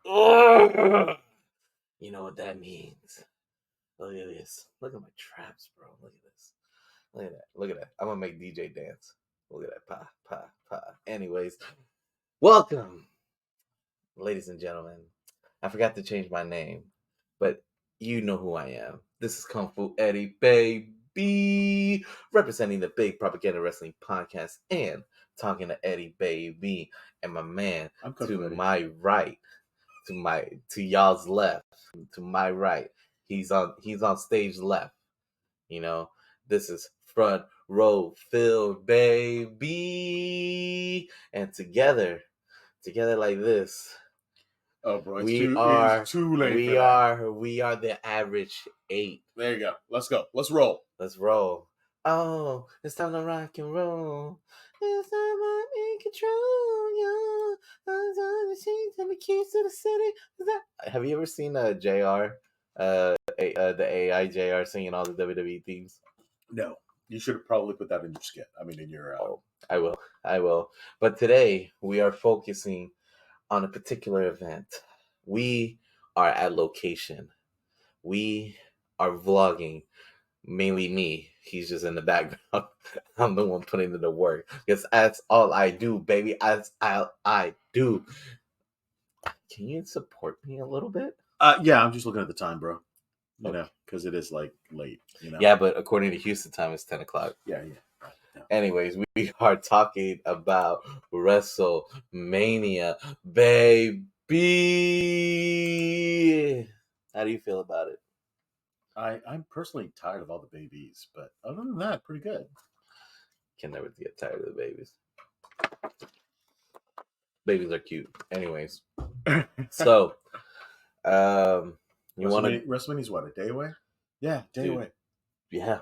Ugh. You know what that means. Look at this. Look at my traps, bro. Look at this. Look at that. Look at that. I'm gonna make DJ dance. Look at that. Pa, pa, pa. Anyways, welcome, ladies and gentlemen. I forgot to change my name, but you know who I am. This is Kung Fu Eddy, baby, representing the Big Propaganda Wrestling Podcast and talking to Eddy, baby, and my man to my right, to y'all's left, to my right. He's on stage left. You know, this is front row Phil, baby, and together like this. Oh, bro, we are too late. We are the average 8. There you go. Let's go. Let's roll. Let's roll. Oh, it's time to rock and roll. It's time to in control, yeah. I'm the keys to the city. Have you ever seen JR? The AI JR singing all the WWE themes? No. You should have probably put that in your skit. I mean, in your. I will. But today we are focusing on a particular event. We are at location. We are vlogging. Mainly me. He's just in the background. I'm the one putting in the work. Because that's all I do, baby. That's all I do. Can you support me a little bit? Yeah, I'm just looking at the time, bro. You know, because it is like late. You know. Yeah, but according to Houston time, it's 10 o'clock. Yeah. Anyways, we are talking about WrestleMania, baby. How do you feel about it? I'm personally tired of all the babies, but other than that, pretty good. Can never get tired of the babies. Babies are cute. Anyways, so you want to WrestleMania's what, a day away? Yeah, day away. Yeah.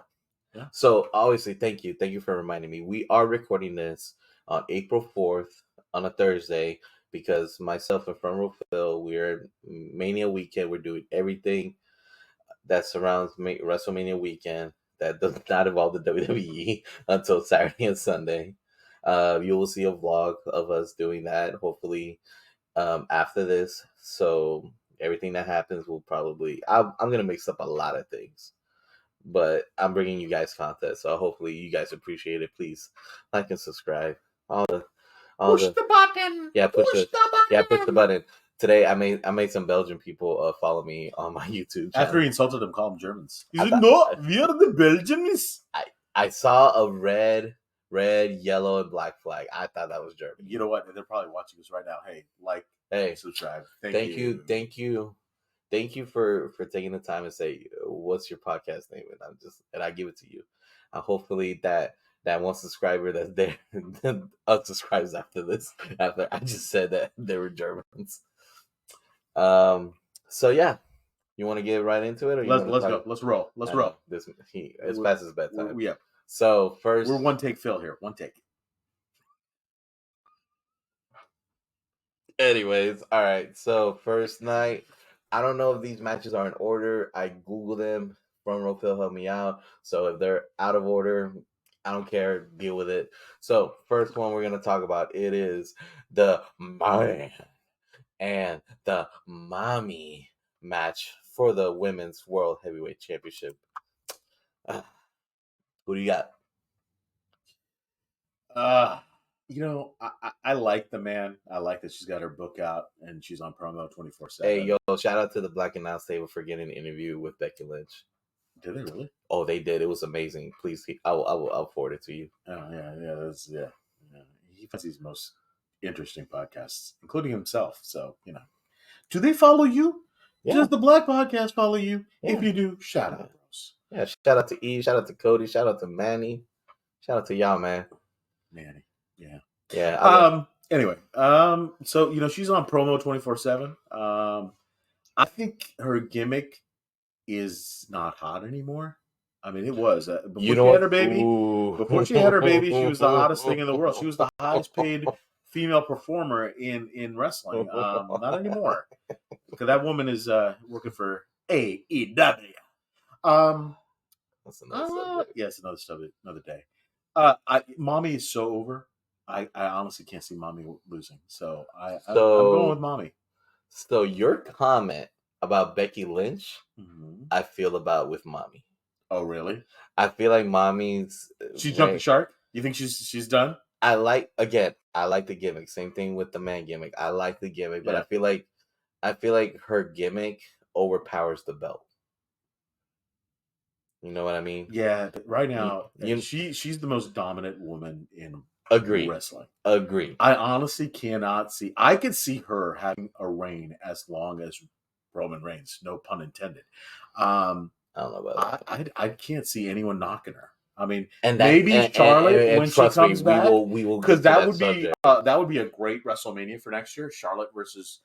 So obviously, thank you for reminding me. We are recording this on April 4th on a Thursday because myself and Front Row Phil, we're Mania weekend. We're doing everything that surrounds WrestleMania weekend that does not involve the WWE until Saturday and Sunday. You will see a vlog of us doing that, hopefully, after this. So everything that happens will probably... I'm going to mix up a lot of things. But I'm bringing you guys content, so hopefully you guys appreciate it. Please like and subscribe. Push the button. Yeah, push the button. Yeah, push the button. Today I made some Belgian people follow me on my YouTube channel. After he insulted them, call them Germans. He said, "No, we are the Belgians." I saw a red, yellow, and black flag. I thought that was German. You know what? They're probably watching us right now. Hey, subscribe. Thank you for taking the time and say what's your podcast name, and I give it to you. Hopefully that one subscriber that's there unsubscribes after this. After I just said that they were Germans. So yeah, you want to get right into it, or let's go. Let's roll. Let's roll. It's past his bedtime. Yeah. So first, we're one take Phil here. One take. Anyways, all right. So first night, I don't know if these matches are in order. I Googled them. Front Row Phil helped me out. So if they're out of order, I don't care. Deal with it. So first one we're going to talk about, it is the man and the mommy match for the Women's World Heavyweight Championship. Who do you got? I like the man. I like that she's got her book out and she's on promo 24/7. Hey, yo, shout out to the Black Announce Table for getting an interview with Becky Lynch. Did they really? Oh, they did. It was amazing. Please, I'll forward it to you. Oh yeah. He finds these most interesting podcasts, including himself. So do they follow you? Yeah. Does the Black Podcast follow you? Yeah. If you do, shout out, bros. Yeah, shout out to E, shout out to Cody, shout out to Manny, shout out to y'all, man. Manny, yeah. Anyway, so she's on promo 24/7. I think her gimmick is not hot anymore. I mean, it was before she had her baby. Before she had her baby, she was the hottest thing in the world. She was the highest paid female performer in wrestling. Not anymore, because that woman is working for AEW. That's another subject. Yes, another day. Mommy is so over. I honestly can't see Mommy losing. So I'm going with Mommy. So your comment about Becky Lynch, Mm-hmm. I feel about with Mommy. Oh, really? I feel like Mommy's She jumped the shark. You think she's done? I like the gimmick. Same thing with the man gimmick. I like the gimmick, but Yeah. I feel like her gimmick overpowers the belt. You know what I mean? Yeah, but right You, now you she's the most dominant woman in agree. wrestling. Agree. I honestly cannot see. I could see her having a reign as long as Roman Reigns. No pun intended. I don't know about that. I can't see anyone knocking her. I mean, And maybe Charlotte and when she trust me, comes back, we will because get to that subject. that would be a great WrestleMania for next year. Charlotte versus,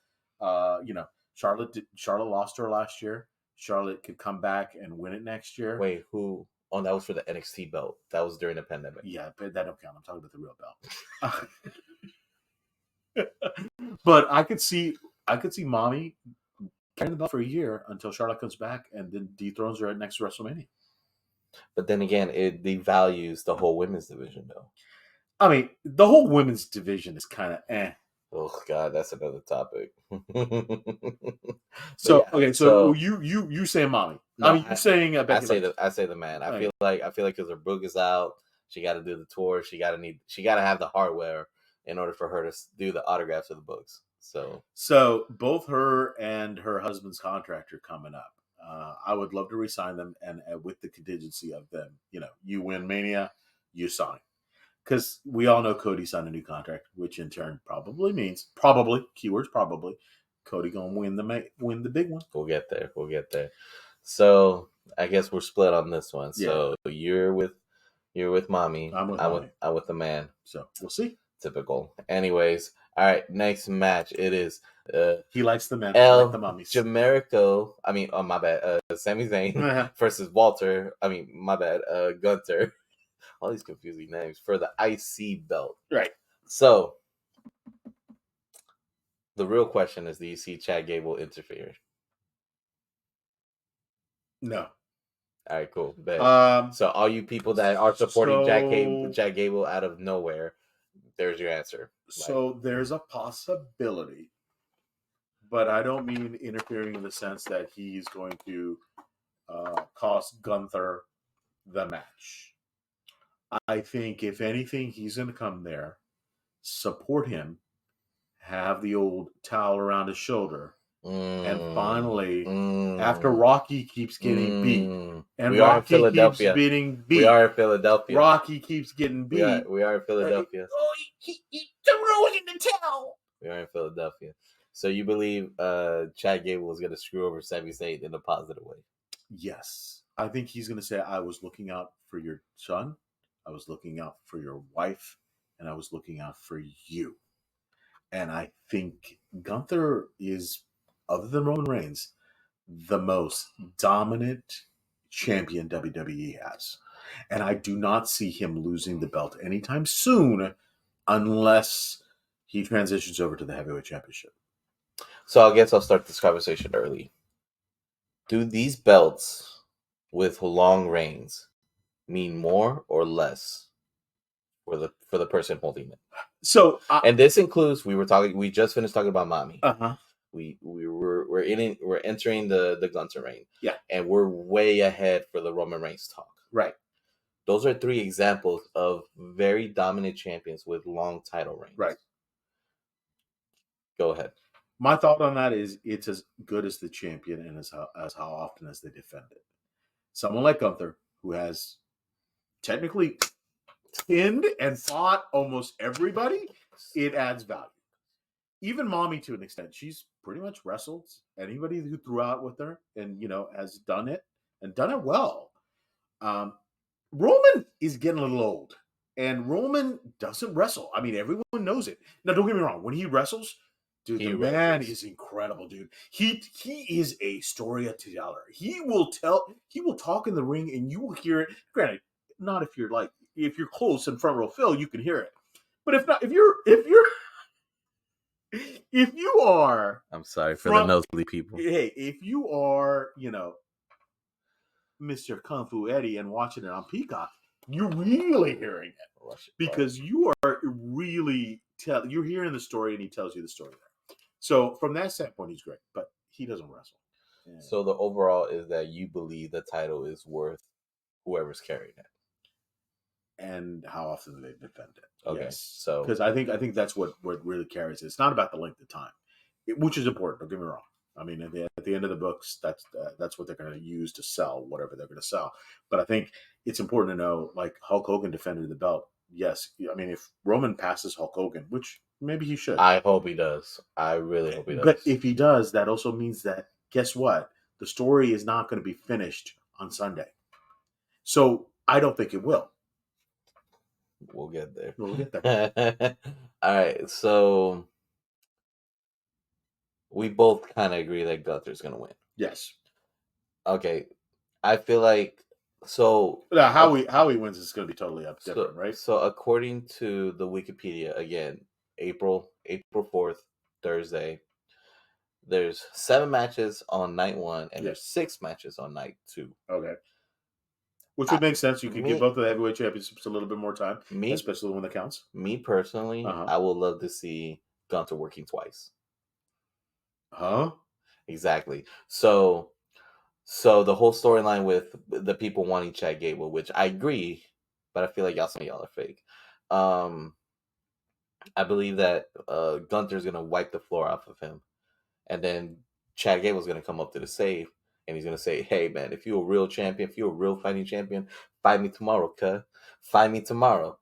Charlotte lost her last year. Charlotte could come back and win it next year. Wait, who? Oh, that was for the NXT belt. That was during the pandemic. Yeah, but that don't count. I'm talking about the real belt. But I could see Mommy carrying the belt for a year until Charlotte comes back and then dethrones her at next WrestleMania. But then again, it devalues the whole women's division, though. I mean, the whole women's division is kind of eh. Oh God, that's another topic. So yeah, okay, so you saying Mommy? No, I mean, you saying I Becky say Lynch? I say the man. I Right. feel like because her book is out, she got to do the tour. She got to have the hardware in order for her to do the autographs of the books. So both her and her husband's contract are coming up. I would love to resign them, and with the contingency of them, you win Mania, you sign. Because we all know Cody signed a new contract, which in turn probably means keywords probably Cody gonna win the big one. We'll get there. We'll get there. So I guess we're split on this one. Yeah. So you're with Mommy. I'm with Mommy. I'm with the man. So we'll see. Typical. Anyways, all right. Next match. It is. He likes the men. El like the mummies. Jamerico. I mean, oh my bad. Sami Zayn versus Walter. I mean, my bad. Gunther. All these confusing names for the IC belt. Right. So the real question is: do you see Chad Gable interfere? No. All right, cool. So all you people that are supporting Chad Gable out of nowhere, there's your answer. So there's a possibility, but I don't mean interfering in the sense that he's going to cost Gunther the match. I think if anything, he's going to come there, support him, have the old towel around his shoulder, and finally, after Rocky keeps getting beat, and Rocky keeps getting beat, we are in Philadelphia. Rocky keeps getting beat. We are in Philadelphia. He throws in the towel. We are in Philadelphia. So you believe Chad Gable is going to screw over Sami Zayn in a positive way? Yes, I think he's going to say, "I was looking out for your son, I was looking out for your wife, and I was looking out for you." And I think Gunther is, other than Roman Reigns, the most dominant champion WWE has. And I do not see him losing the belt anytime soon unless he transitions over to the heavyweight championship. So I guess I'll start this conversation early. Do these belts with long reigns mean more or less for the person holding it? So and this includes we just finished talking about Mommy. Uh-huh. We're entering the Gunther reign. Yeah. And we're way ahead for the Roman Reigns talk. Right. Those are three examples of very dominant champions with long title reigns. Right. Go ahead. My thought on that is it's as good as the champion and as how often as they defend it. Someone like Gunther, who has technically pinned and fought almost everybody, it adds value. Even Mommy, to an extent, she's pretty much wrestled anybody who threw out with her and, has done it and done it well. Roman is getting a little old, and Roman doesn't wrestle. I mean, everyone knows it. Now, don't get me wrong. When he wrestles, dude, the man is incredible, dude. He is a storyteller. He will talk in the ring, and you will hear it. Granted, not if you're close in front row Phil, you can hear it. But if not, if you are, I'm sorry for the nosebleed people. Hey, if you are, Mr. Kung Fu Eddy and watching it on Peacock, you're really hearing it because you are really you're hearing the story and he tells you the story there. So from that standpoint, he's great, but he doesn't wrestle. Yeah. So the overall is that you believe the title is worth whoever's carrying it. And how often do they defend it? Okay, yes. So because I think that's what really carries it. It's not about the length of time, which is important. Don't get me wrong. I mean, at the end of the books, that's what they're going to use to sell whatever they're going to sell. But I think it's important to know, like Hulk Hogan defended the belt. Yes, I mean, if Roman passes Hulk Hogan, which maybe he should, I hope he does. I really hope he does. But if he does, that also means that guess what? The story is not going to be finished on Sunday. So I don't think it will. We'll get there. We'll get there. All right, so we both kind of agree that Gunther's going to win. Yes. Okay, I feel like how he wins is going to be totally different, right? So according to the Wikipedia, again, April 4th, Thursday, there's 7 matches on night 1 and there's 6 matches on night 2. Okay. Which would make sense. You could give both of the heavyweight championships a little bit more time, especially when it counts. Me personally, I would love to see Gunther working twice. Huh? Exactly. So the whole storyline with the people wanting Chad Gable, which I agree, but I feel like some of y'all are fake. I believe that Gunther's gonna wipe the floor off of him, and then Chad Gable's gonna come up to the save, and he's gonna say, "Hey man, if you're a real champion, if you're a real fighting champion, fight me tomorrow, cuh. Fight me tomorrow,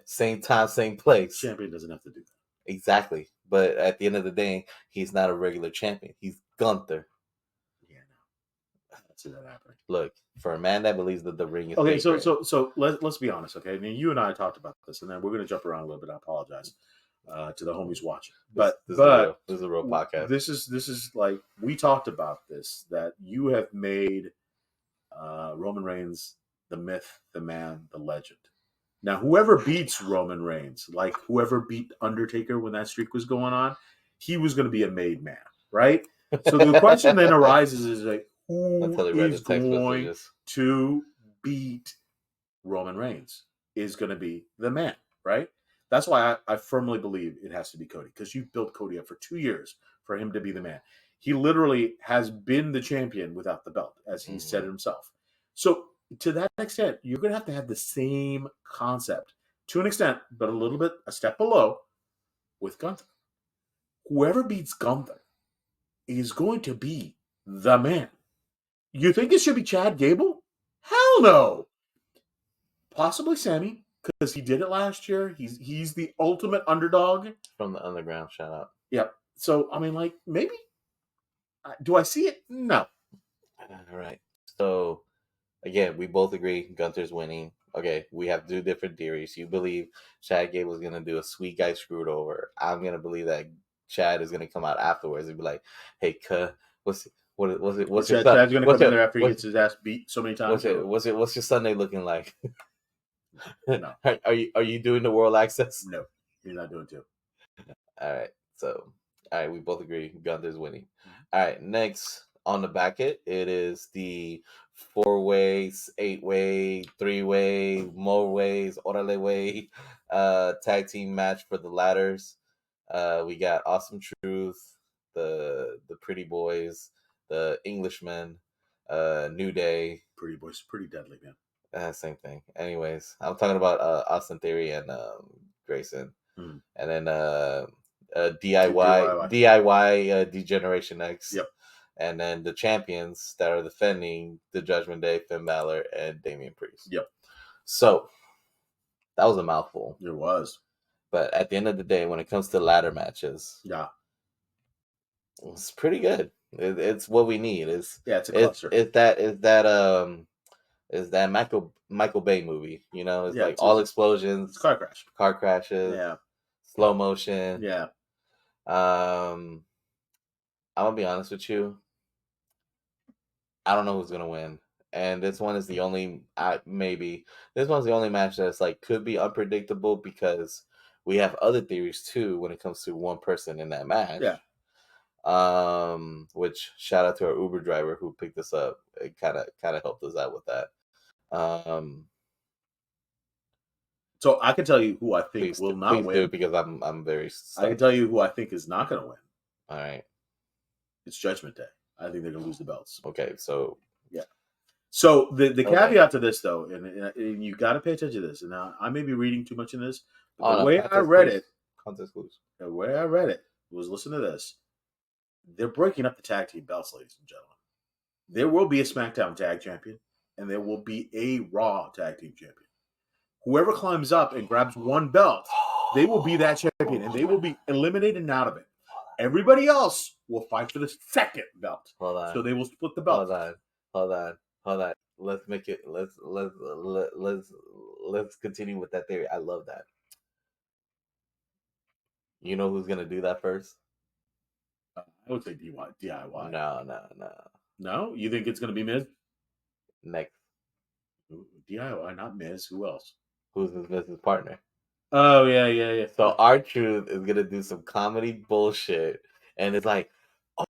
same time, same place." Champion doesn't have to do that. Exactly, but at the end of the day, he's not a regular champion. He's Gunther. See that happening. Look, for a man that believes that the ring is okay. So let's be honest. Okay, I mean, you and I talked about this, and then we're going to jump around a little bit. I apologize to the homies watching, but this is a real podcast. This is like we talked about this, that you have made Roman Reigns the myth, the man, the legend. Now, whoever beats Roman Reigns, like whoever beat Undertaker when that streak was going on, he was going to be a made man, right? So the question then arises is like, who is going to beat Roman Reigns is going to be the man, right? That's why I firmly believe it has to be Cody, because you built Cody up for 2 years for him to be the man. He literally has been the champion without the belt, as he said himself. So to that extent, you're going to have the same concept to an extent, but a step below with Gunther. Whoever beats Gunther is going to be the man. You think it should be Chad Gable? Hell no. Possibly Sammy, because he did it last year. He's the ultimate underdog. From the underground, shout out. Yep. So, I mean, like, maybe. Do I see it? No. All right. So, again, we both agree Gunther's winning. Okay, we have 2 different theories. You believe Chad Gable is going to do a sweet guy screwed over. I'm going to believe that Chad is going to come out afterwards and be like, "Hey, what's your Chad's going to come in there after he gets his ass beat so many times. What's your Sunday looking like?" No. Are you doing the world access? No, you're not doing 2. All right. So, all right, we both agree Gunther's winning. All right, next on the bracket, it is the 4-way, 8-way, 3-way, more ways, orale way, tag team match for the ladders. We got Awesome Truth, the Pretty Boys, the Englishmen, New Day. Pretty Boys, pretty deadly, man. Same thing. Anyways, I'm talking about Austin Theory and Grayson, and then DIY Degeneration X. Yep. And then the champions that are defending the Judgment Day, Finn Balor and Damian Priest. Yep. So that was a mouthful. It was. But at the end of the day, when it comes to ladder matches, it's pretty good. It's what we need. It's a cluster. Is that Michael Bay movie? You know, it's like all explosions, car crashes, slow motion. Yeah. I'm gonna be honest with you. I don't know who's gonna win, and this one is the only this one's the only match that's like could be unpredictable because we have other theories too when it comes to one person in that match. Yeah. Which shout out to our Uber driver who picked us up. It kind of helped us out with that. So I can tell you who I think will not win. Do it because I'm very. I can tell you who I think is not going to win. All right. It's Judgment Day. I think they're going to lose the belts. Okay, so yeah. So the caveat to this, though, and you got to pay attention to this. And now I may be reading too much in this, but the way I read it, the way I read it was, listen to this. They're breaking up the tag team belts, ladies and gentlemen. There will be a SmackDown tag champion, and there will be a Raw tag team champion. Whoever climbs up and grabs one belt, they will be that champion, and they will be eliminated and out of it. Everybody else will fight for the second belt. Hold on. So they will split the belt. Hold on. Let's make it. Let's continue with that theory. I love that. You know who's gonna do that first? I would say DIY. No. No, you think it's gonna be Miz? Next. DIY, not Miz. Who else? Who's Miz's partner? Oh yeah. So R-Truth is gonna do some comedy bullshit, and it's like,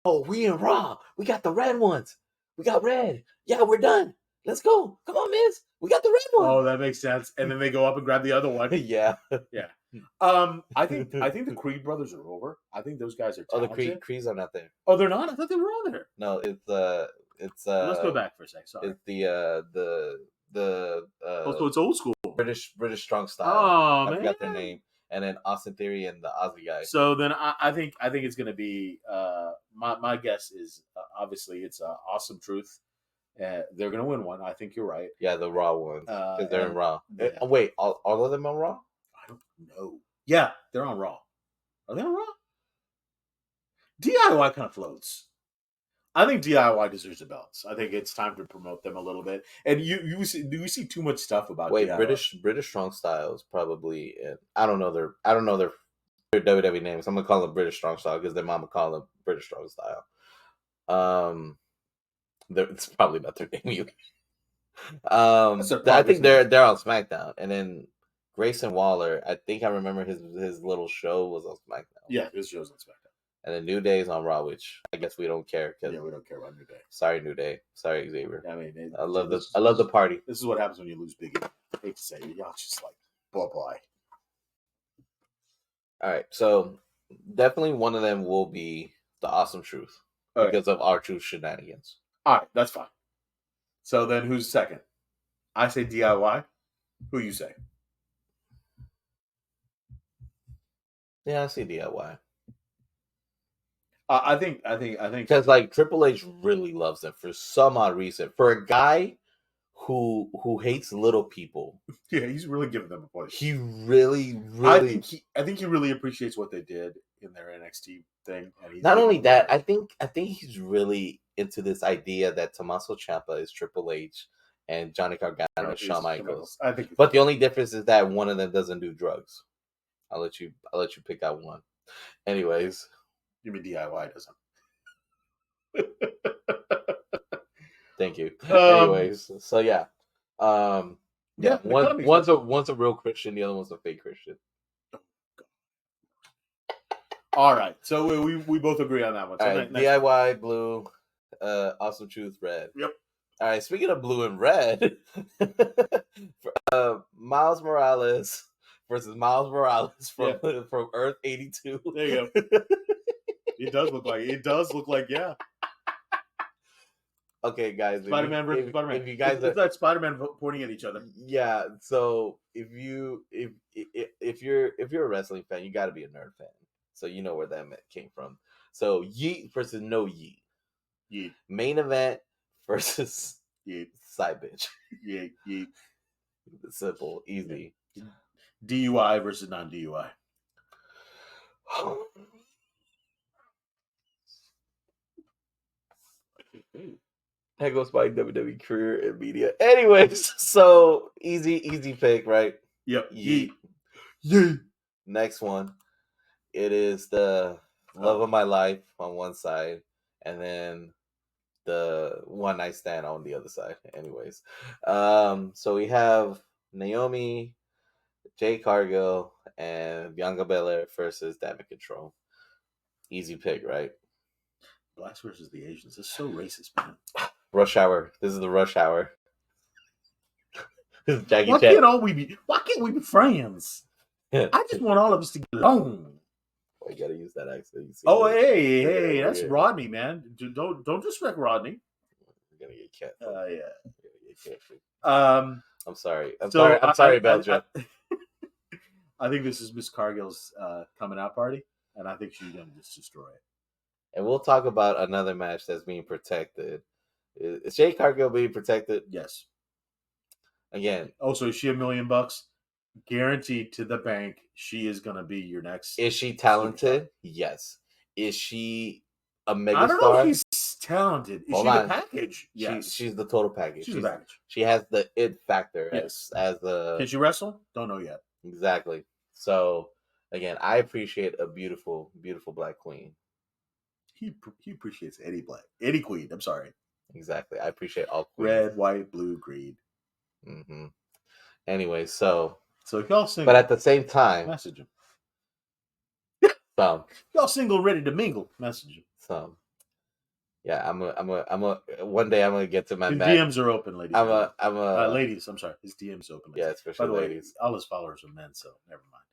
oh, we in Raw. We got the red ones. We got red. Yeah, we're done. Let's go. Come on, Miz. We got the red one. Oh, that makes sense. And then they go up and grab the other one. yeah. I think the Creed brothers are over. I think those guys are talented. Oh, the Creeds are not there. Oh, they're not? I thought they were all there. No, it's let's go back for a second. Sorry. It's so it's old school. British strong style. Oh, man. I forgot their name. And then Austin Theory and the Aussie guy. So then I think it's going to be my guess is obviously it's Awesome Truth. They're going to win one. I think you're right. Yeah, the Raw ones because they're in Raw. Yeah. Wait, all of them on Raw? I don't know. Yeah, they're on Raw. Are they on Raw? DIY kind of floats. I think DIY deserves the belts. I think it's time to promote them a little bit. And do you see too much stuff about DIY? British Strong Style is probably I don't know their WWE names. I'm gonna call them British Strong Style because their mama call them British Strong Style. It's probably not their name either. I think they're on SmackDown, and then Grayson Waller. I think I remember his little show was on SmackDown. Yeah, his show's on SmackDown. And then New Day's on Raw, which I guess we don't care. Yeah, we don't care about New Day. Sorry, New Day. Sorry, Xavier. I mean, I love the party. This is what happens when you lose Biggie. I hate to say it. Y'all just like bye-bye. All right, so definitely one of them will be the Awesome Truth because of R-Truth shenanigans. All right, that's fine. So then who's second? I say DIY. Who you say? Yeah, I see DIY. I think because like Triple H really loves them for some odd reason. For a guy who hates little people, yeah, he's really giving them a push. He really, I think he really appreciates what they did in their NXT thing. And not only that, I think he's really into this idea that Tommaso Ciampa is Triple H and Johnny Gargano is Shawn Michaels. I think, but the only difference is that one of them doesn't do drugs. I'll let you pick out one. Anyways. You mean DIY doesn't? Thank you. Anyways, so yeah, one's a real Christian, the other one's a fake Christian. All right, so we both agree on that one. So all right, DIY blue, Awesome Truth red. Yep. All right, speaking of blue and red, Miles Morales versus Miles Morales from Earth 82. There you go. It does look like, yeah. Okay, guys. Spider-Man versus Spider-Man. If you guys it's like Spider-Man pointing at each other. Yeah. So if you're a wrestling fan, you got to be a nerd fan. So you know where that came from. So Yeet versus No Yeet. Yeet. Main event versus Yeet. Side bitch. Yeet. Simple, easy. DUI versus non-DUI. That goes my WWE career in media. Anyways, so easy pick, right? Yep. Yeet. Next one. It is the love of my life on one side, and then the one night stand on the other side. Anyways. So we have Naomi, Jay Cargill, and Bianca Belair versus Damage Control. Easy pick, right? Blacks versus the Asians. It's so racist, man. Rush Hour. This is the Rush Hour. Why can't we be friends? I just want all of us to get along. I gotta use that accent. You see Oh, that? hey, that's Rodney, man. Don't disrespect Rodney. We're gonna get cat. Yeah. I'm sorry. I'm So sorry, Belgium. I think this is Miss Cargill's coming out party, and I think she's gonna just destroy it. And we'll talk about another match that's being protected. Is Jade Cargill being protected? Yes. Again. Also, is she $1 million? Guaranteed to the bank, she is going to be your next. Is she talented? Superstar. Yes. Is she a megastar? I don't know if she's talented. Is she the package? Yes. She's the total package. She's the package. She has the it factor. Yes. As the. Can she wrestle? Don't know yet. Exactly. So, again, I appreciate a beautiful, beautiful black queen. He appreciates Eddy Queen. I'm sorry. Exactly. I appreciate all queens. Red, white, blue, green. Mm-hmm. Anyway, so y'all single. But at the same time, message him. Some y'all single, ready to mingle. Message him. Some. Yeah, I'm a. One day I'm gonna get to my. His DMs are open, ladies. I'm a. Ladies, I'm sorry. His DMs open. Yeah, especially by the ladies. Way, all his followers are men, so never mind.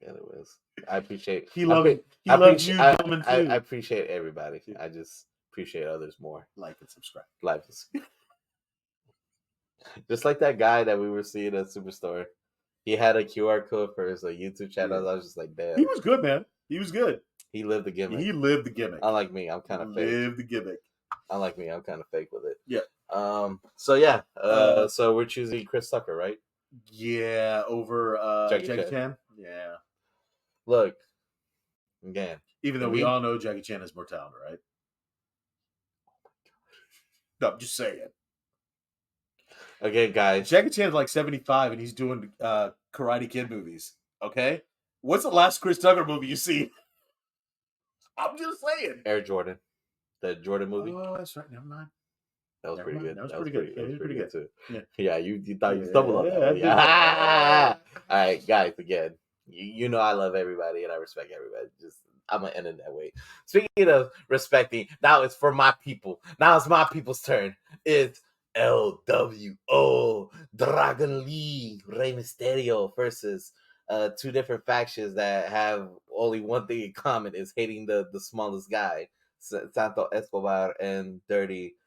Anyways, I appreciate. He loves you, gentlemen, too. I appreciate everybody. I just appreciate others more. Like and subscribe. Just like that guy that we were seeing at Superstore. He had a QR code for his YouTube channel. Yeah. I was just like, damn. He was good, man. He was good. He lived the gimmick. Unlike me, I'm kind of fake. Lived the gimmick. Unlike me, I'm kind of fake with it. Yeah. So yeah. So we're choosing Chris Tucker, right? Yeah, over Jackie Chan. Yeah. Look, again. Even though we all know Jackie Chan is more talented, right? No, I'm just saying. Okay, guys. Jackie Chan's like 75 and he's doing Karate Kid movies. Okay? What's the last Chris Tucker movie you see? I'm just saying. Air Jordan. The Jordan movie. Oh, that's right. Never mind. That was pretty good. That was pretty good. That was pretty good too. Yeah, you thought you stumbled on that one. Yeah. All right, guys, again. You know I love everybody and I respect everybody. I'm gonna end it that way. Speaking of respecting, now it's for my people. Now it's my people's turn. It's LWO Dragon Lee Rey Mysterio versus two different factions that have only one thing in common: is hating the smallest guy, Santo Escobar and Dirty,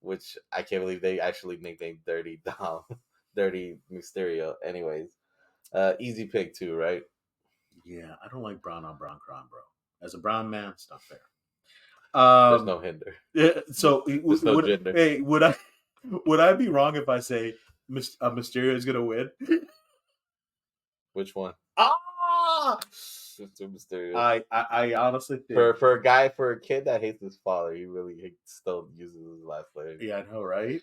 which I can't believe they actually nicknamed Dirty Dom, Dirty Mysterio. Anyways, easy pick too, right? Yeah, I don't like brown on brown crime, bro. As a brown man, it's not fair. There's no hinder. Yeah, so there's no gender. Hey, would I be wrong if I say Mysterio is gonna win? Which one? Mr. Mysterio. I honestly think for a kid that hates his father, he still uses his last name. Yeah, I know, right?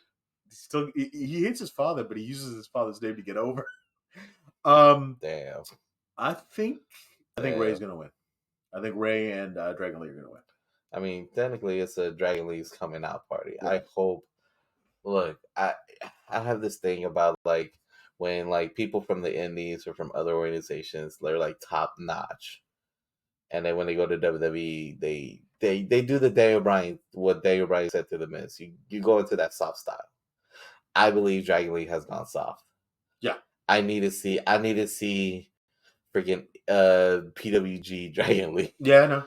He hates his father, but he uses his father's name to get over. Damn. I think Ray's gonna win. I think Ray and Dragon Lee are gonna win. I mean, technically, it's a Dragon Lee's coming out party. Right. I hope. Look, I have this thing about like when like people from the indies or from other organizations, they're like top notch, and then when they go to WWE, they do the Daniel Bryan, what Daniel Bryan said to the Miz. You go into that soft style. I believe Dragon Lee has gone soft. Yeah, I need to see freaking PWG Dragon Lee. Yeah, I know.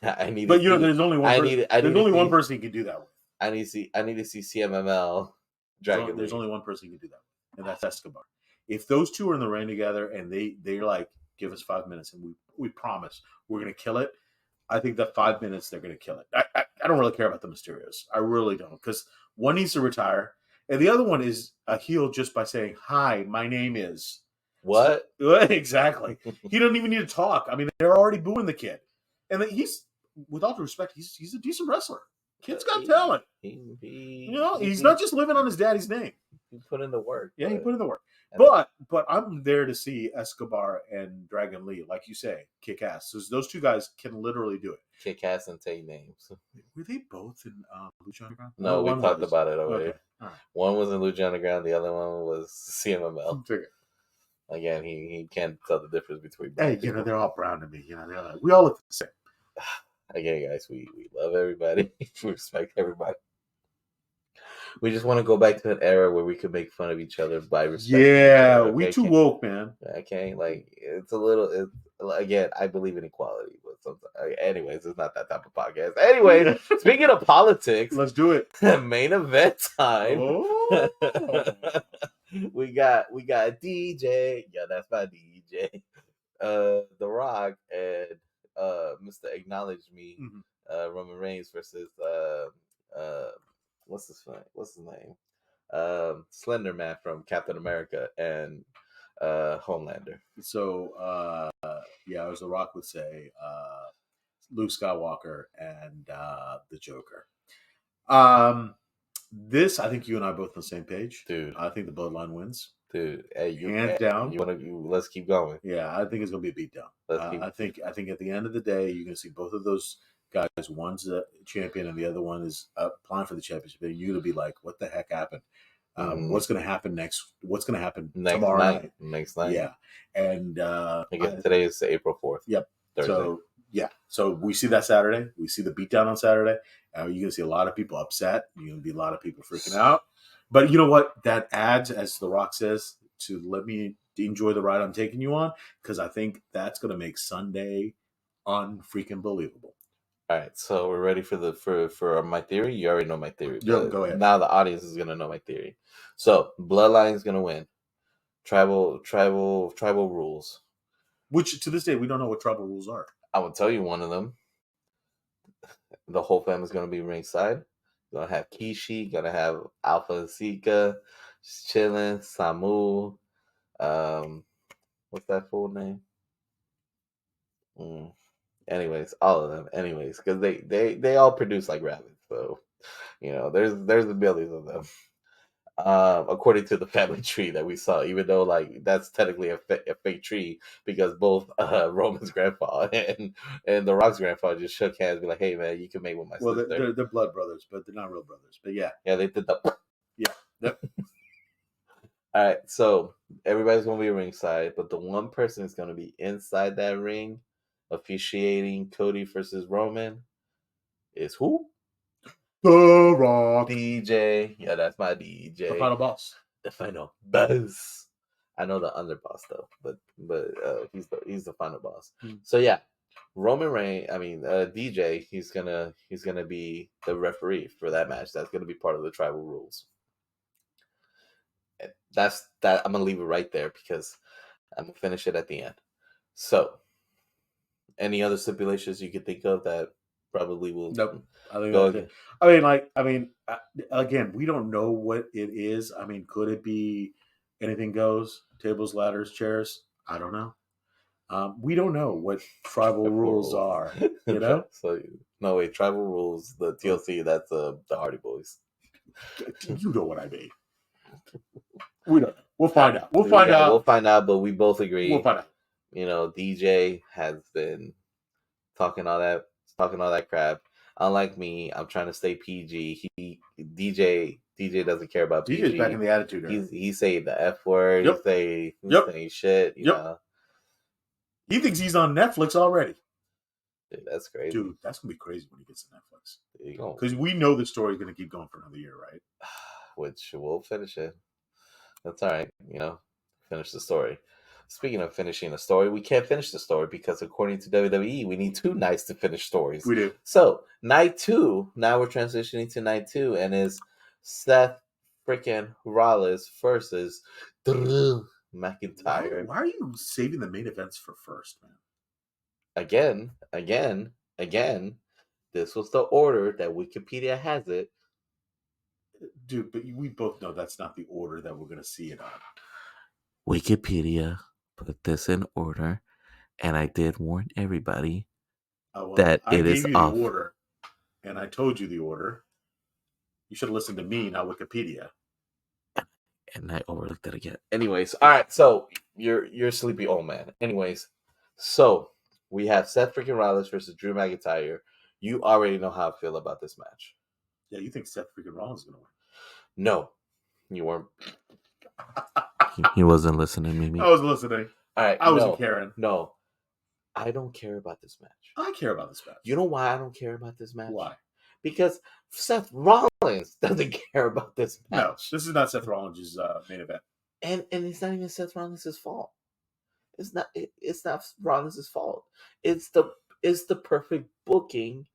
I need. But there's only one. There's only one person who can do that with. I need to see CMML Dragon. There's only one person who can do that, and that's Escobar. If those two are in the ring together and they're like, give us 5 minutes and we promise we're gonna kill it, I think that 5 minutes they're gonna kill it. I don't really care about the Mysterios. I really don't, because one needs to retire and the other one is a heel just by saying, "Hi, my name is." What? So, exactly. He doesn't even need to talk. I mean, they're already booing the kid, and he's, with all due respect, he's a decent wrestler. Kid's got talent. He's not just living on his daddy's name. He put in the work. Yeah, he put in the work. But I'm there to see Escobar and Dragon Lee, like you say, kick ass. So those two guys can literally do it. Kick ass and take names. Were they both in Lucha Underground? No, we talked about it already. Okay. Right. One was in Lucha Underground. The other one was CMML. Figure. Again, he can't tell the difference between. Hey, they're all brown to me. They're like, we all look the same. Again, guys, we love everybody. We respect everybody. We just want to go back to an era where we could make fun of each other by respecting each Yeah, other. we Okay? too woke, man. Okay, like it's a little. Again, I believe in equality, but sometimes, anyways, it's not that type of podcast. Anyways, speaking of politics, Let's do it. Main event time. Oh. we got DJ. Yeah, that's my DJ. The Rock and Mr. Acknowledge Me, Roman Reigns versus what's his name? Slender Man from Captain America and Homelander. So as The Rock would say, Luke Skywalker and the Joker. This, I think you and I are both on the same page, dude. I think the Bloodline wins, dude. Hey, hands down. Let's keep going. Yeah, I think it's gonna be a beatdown. I think at the end of the day, you're gonna see both of those guys. One's a champion, and the other one is applying for the championship. And you're gonna be like, "What the heck happened? What's gonna happen next? What's gonna happen tomorrow night? Next night? Yeah." And again, today is April 4th. Yep. Thursday. So we see that Saturday. We see the beatdown on Saturday. You're gonna see a lot of people upset. You're gonna be a lot of people freaking out. But you know what? That adds, as The Rock says, to let me enjoy the ride I'm taking you on, because I think that's gonna make Sunday unfreaking believable. All right, so we're ready for my theory. You already know my theory. Yeah, go ahead. Now the audience is gonna know my theory. So Bloodline is gonna win. Tribal rules. Which to this day we don't know what tribal rules are. I will tell you one of them. The whole family's gonna be ringside. Gonna have Kishi. Gonna have Alpha and Sika. Just chilling. Samu. What's that full name? Anyways, all of them. Anyways, because they all produce like rabbits. So, there's millions of them. According to the family tree that we saw, even though like that's technically a fake tree, because both Roman's grandpa and The Rock's grandpa just shook hands and be like, "Hey man, you can make with my sister." Well, they're blood brothers, but they're not real brothers. But yeah, they did the yeah. Yep. All right, so everybody's gonna be ringside, but the one person is gonna be inside that ring, officiating Cody versus Roman, is who? The Rock. DJ. Yeah, that's my DJ. The final boss. The final boss. I know the underboss though, but he's the final boss. So yeah, Roman Reigns. I mean, DJ. He's gonna be the referee for that match. That's gonna be part of the tribal rules. That's that. I'm gonna leave it right there because I'm gonna finish it at the end. So, any other stipulations you could think of that probably will? Nope. I think that's it. Again, we don't know what it is. I mean, could it be anything goes? Tables, ladders, chairs? I don't know. We don't know what tribal rules are. You know? So no wait, tribal rules. The TLC. That's the Hardy Boys. You know what I mean. We don't know. We'll find out. We'll find out. But we both agree. We'll find out. DJ has been talking all that crap. Unlike me, I'm trying to stay PG. DJ doesn't care about PG. DJ's back in the attitude era. He say the F word. Yep. He say shit. You know. He thinks he's on Netflix already. Dude, that's crazy. Dude, that's gonna be crazy when he gets to Netflix. There you go. Because we know the story is gonna keep going for another year, right? Which we'll finish it. That's all right. Finish the story. Speaking of finishing a story, we can't finish the story because according to WWE, we need 2 nights to finish stories. We do. So night 2, now we're transitioning to night 2, and is Seth freaking Rollins versus Drew McIntyre. Why are you saving the main events for first, man? Again. This was the order that Wikipedia has it. Dude, but we both know that's not the order that we're going to see it on. Wikipedia put this in order, and I did warn everybody that it is off. The order, and I told you the order. You should have listened to me, not Wikipedia. And I overlooked it again. Anyways, all right. So you're sleepy old man. Anyways, so we have Seth freaking Rollins versus Drew McIntyre. You already know how I feel about this match. Yeah, you think Seth freaking Rollins is going to win? No, you weren't. He wasn't listening, Mimi. I was listening. All right. I wasn't caring. No, I don't care about this match. I care about this match. You know why I don't care about this match? Why? because Seth Rollins doesn't care about this match. No, this is not Seth Rollins' main event, and it's not even Seth Rollins' fault. It's not. It's not Rollins' fault. It's the perfect booking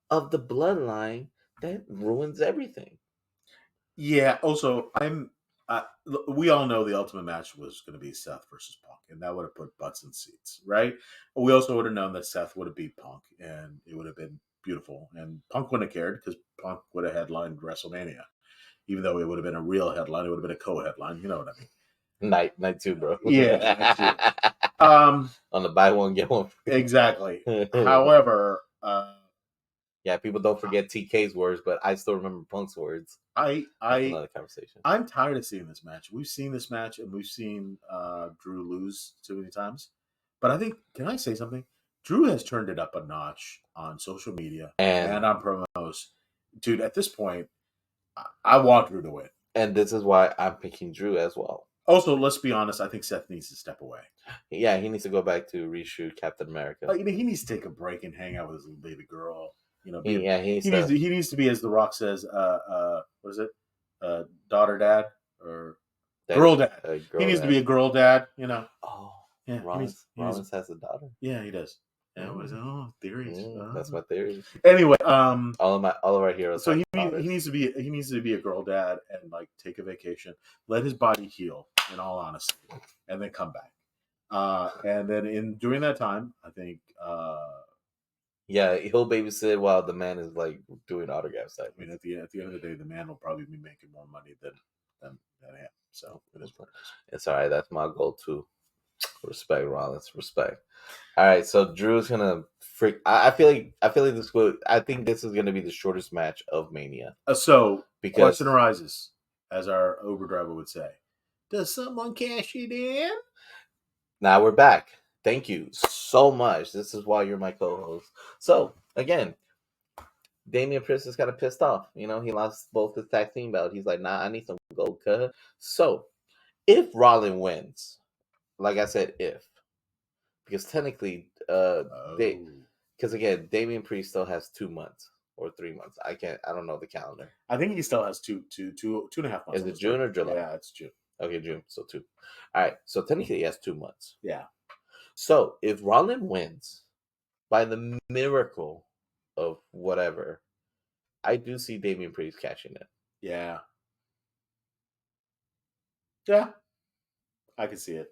of the bloodline that ruins everything. Yeah. Also, we all know the ultimate match was going to be Seth versus Punk, and that would have put butts in seats, right? We also would have known that Seth would have beat Punk, and it would have been beautiful. And Punk wouldn't have cared because Punk would have headlined WrestleMania, even though it would have been a real headline. It would have been a co-headline. You know what I mean? Night two, bro. Yeah, night two. On the buy one get one free. Exactly. However, yeah, people don't forget TK's words, but I still remember Punk's words. That's another conversation. I'm tired of seeing this match. We've seen this match, and we've seen Drew lose too many times. But I think, can I say something? Drew has turned it up a notch on social media and on promos. Dude, at this point, I want Drew to win. And this is why I'm picking Drew as well. Also, let's be honest. I think Seth needs to step away. Yeah, he needs to go back to reshoot Captain America. He needs to take a break and hang out with his little baby girl. He needs to be, as The Rock says, what is it? Daughter dad or girl dad. He needs to be a girl dad, Oh, yeah. Rollins has a daughter. Yeah, he does. Yeah, theories. That's my theory. Anyway, all of our heroes. So he needs to be a girl dad and take a vacation, let his body heal. In all honesty, and then come back. And then in during that time, I think. Yeah, he'll babysit while the man is doing autograph signings. I mean, at the end of the day, the man will probably be making more money than him. So it's all right. That's my goal too. Respect, Rollins. Respect. All right, so Drew's gonna freak. I feel like this will. I think this is gonna be the shortest match of Mania. Because question arises, as our Uber driver would say, does someone cash it in? Now we're back. Thank you so much. This is why you're my co-host. So again, Damian Priest is kind of pissed off. He lost both his tag team belt. He's like, nah, I need some gold cut. So if Rollins wins, like I said, because technically, because again, Damian Priest still has 2 months or 3 months. I don't know the calendar. I think he still has 2.5 months. Is it June or July? Yeah, it's June. Okay, June. So 2. All right. So technically, he has 2 months. Yeah. So if Rollins wins by the miracle of whatever, I do see Damian Priest cashing it. Yeah. Yeah. I can see it.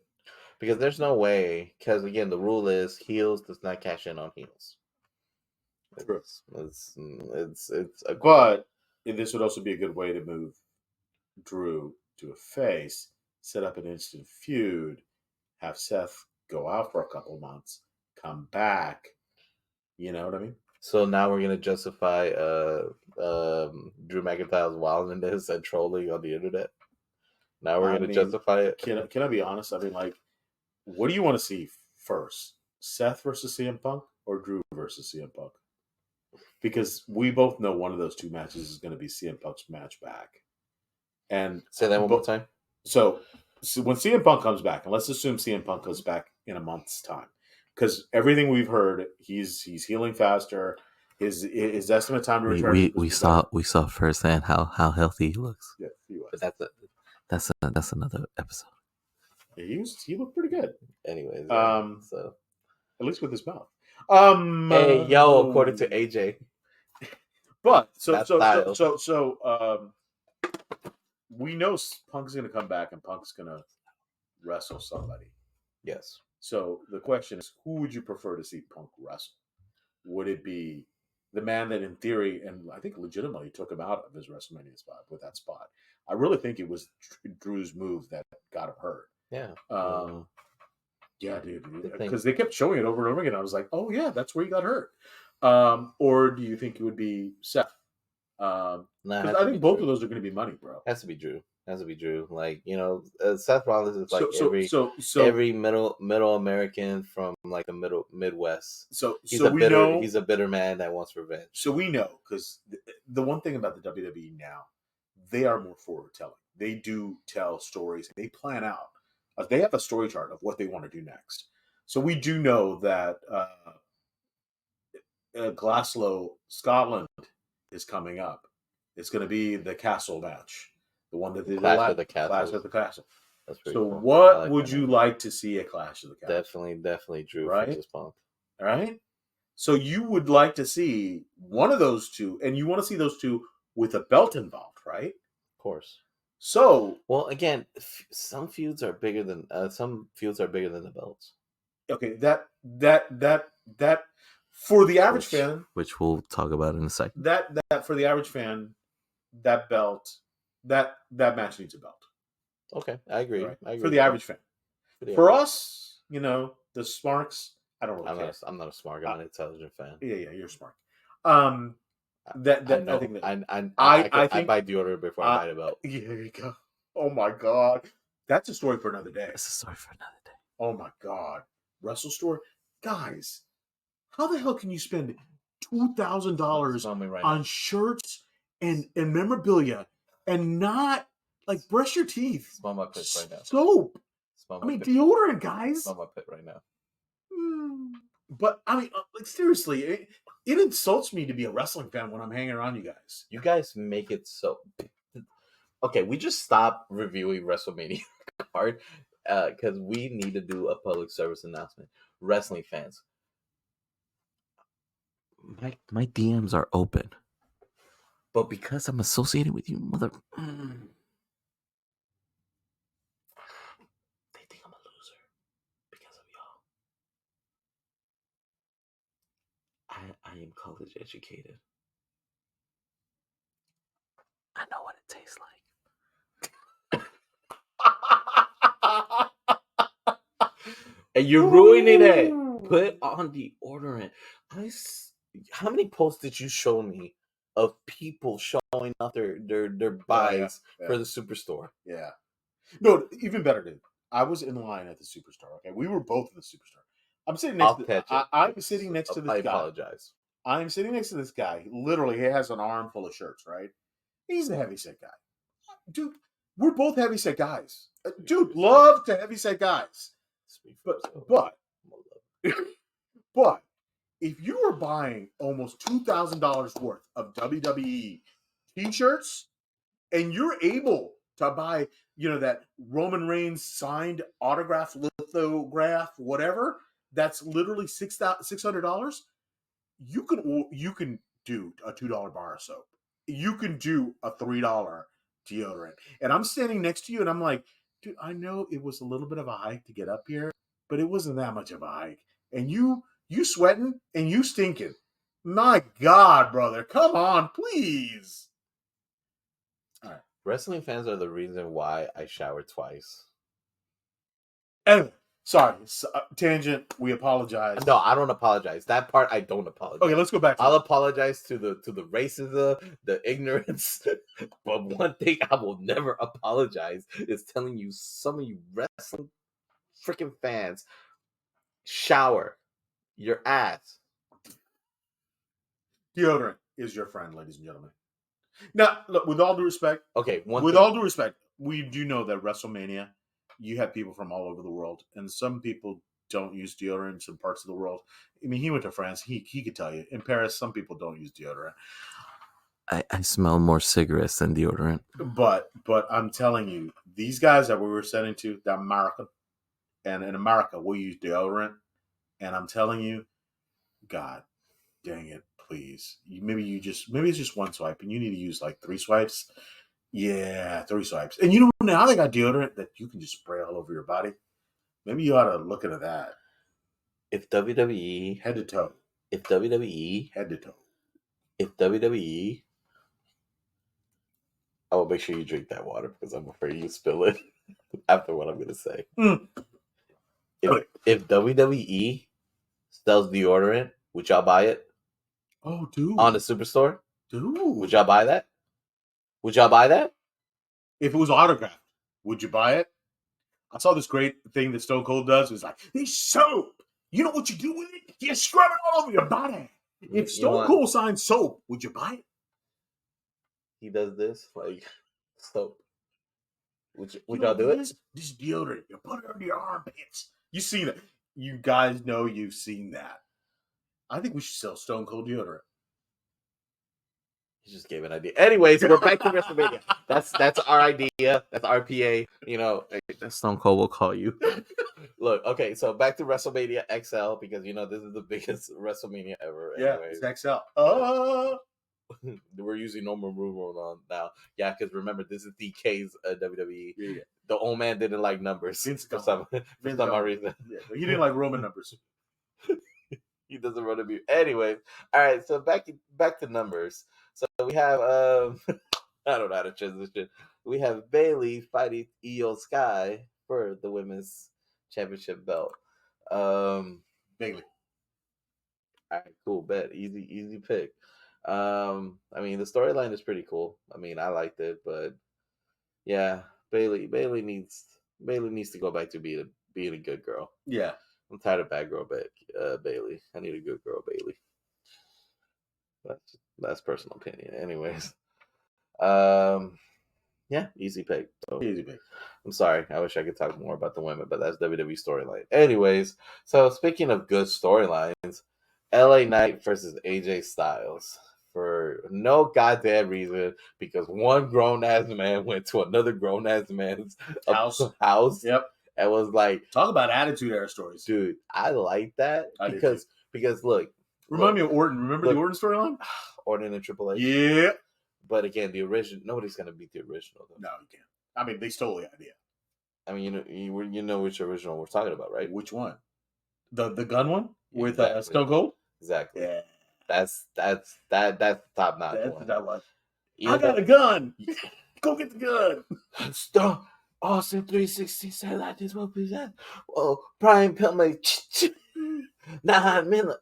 Because there's no way, because again, the rule is heels does not cash in on heels. True. It's but this would also be a good way to move Drew to a face, set up an instant feud, have Seth go out for a couple months, come back. You know what I mean? So now we're gonna justify Drew McIntyre's wildness and trolling on the internet. Now we're gonna justify it. Can I be honest? I mean, what do you want to see first? Seth versus CM Punk or Drew versus CM Punk? Because we both know one of those two matches is going to be CM Punk's match back. And say that one more time. So when CM Punk comes back, and let's assume CM Punk comes back in a month's time, because everything we've heard, he's healing faster. His estimate time to return. We saw firsthand how healthy he looks. Yeah, he was. But that's another episode. Yeah, he looked pretty good. Anyways, so at least with his mouth. Hey, yo, according to AJ. But we know Punk's going to come back and Punk's going to wrestle somebody. Yes. So the question is, who would you prefer to see Punk wrestle? Would it be the man that, in theory, and I think legitimately took him out of his WrestleMania spot with that spot? I really think it was Drew's move that got him hurt. Yeah. Yeah, dude. Because they kept showing it over and over again. I was like, oh, yeah, that's where he got hurt. Or do you think it would be Seth? Because I think both of those are going to be money, bro. Has to be Drew. Seth Rollins is every middle American from the Midwest. So he's a bitter man that wants revenge. So we know, because the one thing about the WWE now, they are more forward telling. They do tell stories. They plan out. They have a story chart of what they want to do next. So we do know that Glasgow, Scotland is coming up. It's going to be the Castle match, the one that they did Clash of the Castles. Clash of the Castle. That's pretty So, cool. what would you like to see at Clash of the Castle? Definitely Drew Right? versus Punk. All right. So you would like to see one of those two, and you want to see those two with a belt involved, right? Of course. So, well, again, some feuds are bigger than the belts. Okay, that for the average fan, which we'll talk about in a second. That for the average fan, that belt, that match needs a belt. Okay, I agree. Right? I agree for the average fan. For us, the smarks, I don't really care. I'm not a smart. I'm an intelligent fan. Yeah, you're smart. I think that I think I buy deodorant before I buy the belt. Yeah, there you go. Oh my god, that's a story for another day. That's a story for another day. Oh my god, Wrestle Store, guys, how the hell can you spend $2,000 on shirts and memorabilia and not like brush your teeth? Smell my pit right now. Soap. Deodorant, guys. Smell my pit right now. But like seriously, it insults me to be a wrestling fan when I'm hanging around you guys. You guys make it so. Okay, we just stopped reviewing WrestleMania card because we need to do a public service announcement. Wrestling fans, my DMs are open, but because I'm associated with you, they think I'm a loser because of y'all. I am college educated. I know what it tastes like. And you're ruining it. Put on deodorant. How many posts did you show me of people showing off their buys for the Superstore? Yeah. No, even better, dude. I was in line at the Superstore. Okay, we were both in the Superstore. I'm sitting next I'm sitting next to this guy. I apologize. I'm sitting next to this guy. Literally, he has an arm full of shirts, right? He's a heavyset guy. Dude, we're both heavyset guys. Dude, love to heavyset guys. But if you were buying almost $2,000 worth of WWE t-shirts and you're able to buy, that Roman Reigns signed autograph, lithograph, whatever, that's literally $600, you can do a $2 bar of soap. You can do a $3 deodorant. And I'm standing next to you and I'm like, dude, I know it was a little bit of a hike to get up here, but it wasn't that much of a hike. And you sweating and you stinking. My God, brother, come on, please. All right. Wrestling fans are the reason why I shower twice. Anyway, sorry, tangent. We apologize. No, I don't apologize. That part I don't apologize. Okay, let's go back. I'll apologize to the racism, the ignorance. But one thing I will never apologize is telling you some of you wrestling freaking fans shower your ass. Deodorant is your friend, ladies and gentlemen. Now, look, with all due respect, all due respect, we do know that WrestleMania, you have people from all over the world, and some people don't use deodorant in some parts of the world. I mean, he went to France. He could tell you. In Paris, some people don't use deodorant. I smell more cigarettes than deodorant. But I'm telling you, these guys that we were sending to, they're American. And in America, we use deodorant. And I'm telling you, God dang it, please. Maybe it's just one swipe, and you need to use like 3 swipes. Yeah, 3 swipes. And now they got deodorant that you can just spray all over your body. Maybe you ought to look into that. If WWE head to toe. If WWE head to toe. If WWE, I will make sure you drink that water because I'm afraid you spill it after what I'm going to say. If WWE sells deodorant, would y'all buy it? Oh, dude. On the Superstore? Dude. Would y'all buy that? Would y'all buy that? If it was autographed, would you buy it? I saw this great thing that Stone Cold does. It's like, this soap. You know what you do with it? You scrub it all over your body. If Stone Cold signs soap, would you buy it? He does this, like, soap. Would y'all do it? This deodorant. You put it under your armpits. You've seen it. You guys know you've seen that. I think we should sell Stone Cold deodorant. He just gave an idea. Anyways, we're back to WrestleMania. That's our idea. That's RPA. You know, Stone Cold will call you. Look, okay, so back to WrestleMania XL because this is the biggest WrestleMania ever. Yeah, Anyways. it's XL. We're using no more room on now. Yeah, because remember, this is DK's WWE. Yeah. The old man didn't like numbers for some reason. Yeah, he didn't like Roman numbers. He doesn't run a view. Anyways, all right. So back to numbers. So we have I don't know how to transition. We have Bayley fighting Io Sky for the women's championship belt. Bayley. All right, cool. Bet easy pick. I mean the storyline is pretty cool. I mean I liked it, but yeah, Bayley needs to go back to being a good girl. Yeah, I'm tired of bad girl Bayley. I need a good girl Bayley. That's personal opinion. Anyways, yeah, easy pick. So, easy pick. I'm sorry. I wish I could talk more about the women, but that's WWE storyline. Anyways, so speaking of good storylines, LA Knight versus AJ Styles for no goddamn reason because one grown ass man went to another grown ass man's house. Yep. And was like, talk about attitude era stories, dude. I like that because look, remind me of Orton. Remember the Orton storyline? Orton and Triple H. Yeah. But again, the original, nobody's gonna beat the original. Though. No, you can't. I mean, they stole the idea. I mean, you know which original we're talking about, right? Which one? The gun one with exactly. Stone Cold. Exactly. Yeah. That's top notch. That's one. That one. I got a gun. Go get the gun. Stop. Austin 360 said that this will present. Oh, Brian Pillman. 9 minutes.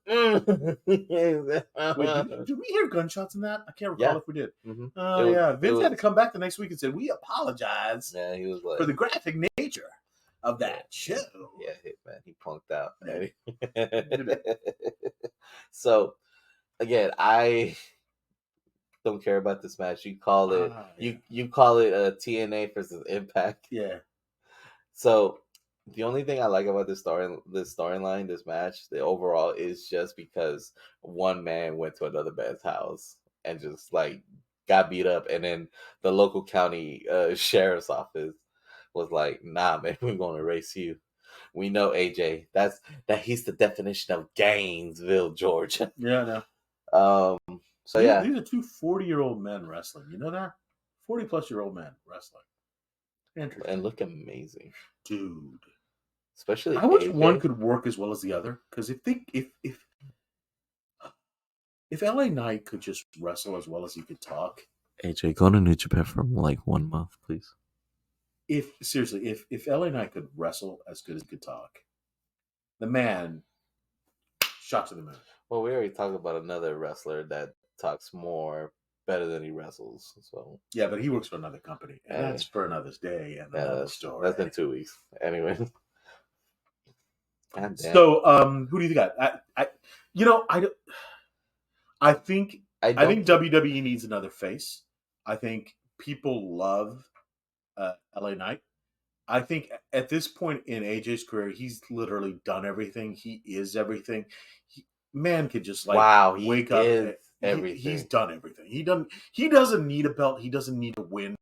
Wait, did we hear gunshots in that? I can't recall if we did. Mm-hmm. Yeah. Vince had to come back the next week and said, "We apologize he was like, for the graphic nature of that show." Yeah, man, he punked out. So, again, I don't care about this match. You call it you call it a TNA versus Impact. Yeah. So the only thing I like about this storyline, this match, the overall is just because one man went to another man's house and just like got beat up, and then the local county sheriff's office was like, "Nah, man, we're gonna erase you. We know AJ. That he's the definition of Gainesville, Georgia." Yeah, no. So yeah, these are two 40-year-old men wrestling. You know that 40-plus-year-old men wrestling. Interesting. And look amazing, dude. Especially I wish one could work as well as the other. Because if LA Knight could just wrestle as well as he could talk, AJ, go to New Japan for like 1 month, please. If LA Knight could wrestle as good as he could talk, the man shot to the moon. Well, we already talked about another wrestler that talks better than he wrestles. So yeah, but he works for another company, and that's for another day and another story. That's in 2 weeks, anyway. So, who do you got? I think WWE needs another face. I think people love LA Knight. I think at this point in AJ's career, he's literally done everything. He is everything. Man could just wake up. Everything. He's done everything. He doesn't need a belt. He doesn't need to win.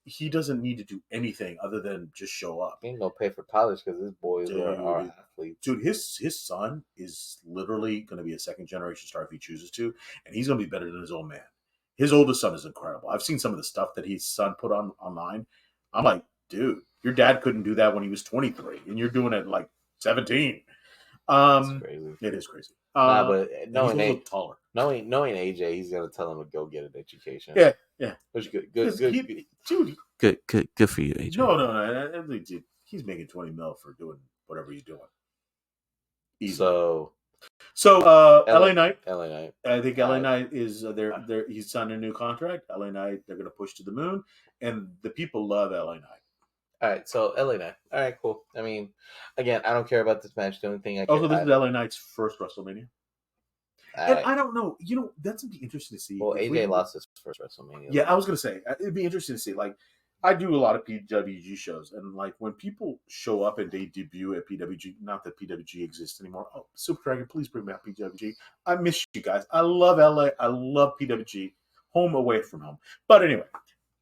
He doesn't need to do anything other than just show up. He ain't gonna pay for college because his boys are athletes. Dude, his son is literally going to be a second-generation star if he chooses to, and he's going to be better than his old man. His oldest son is incredible. I've seen some of the stuff that his son put online. I'm like, dude, your dad couldn't do that when he was 23, and you're doing it at like 17. It's crazy. It is crazy. But knowing AJ, he's gonna tell him to go get an education. Yeah. Which good. Dude, good for you, AJ. No. Dude, he's making $20 million for doing whatever he's doing. Easy. So LA Knight. I think LA Knight is he's signed a new contract. LA Knight, they're gonna push to the moon, and the people love LA Knight. All right, so LA Knight. All right, cool. I mean, again, I don't care about this match. The only thing I care this is LA Knight's first WrestleMania. And I don't know. That's gonna be interesting to see. Well, AJ lost his first WrestleMania. Yeah, I was gonna say it'd be interesting to see. Like, I do a lot of PWG shows, and like when people show up and they debut at PWG, not that PWG exists anymore. Oh, Super Dragon, please bring back PWG. I miss you guys. I love LA. I love PWG. home away from home. But anyway,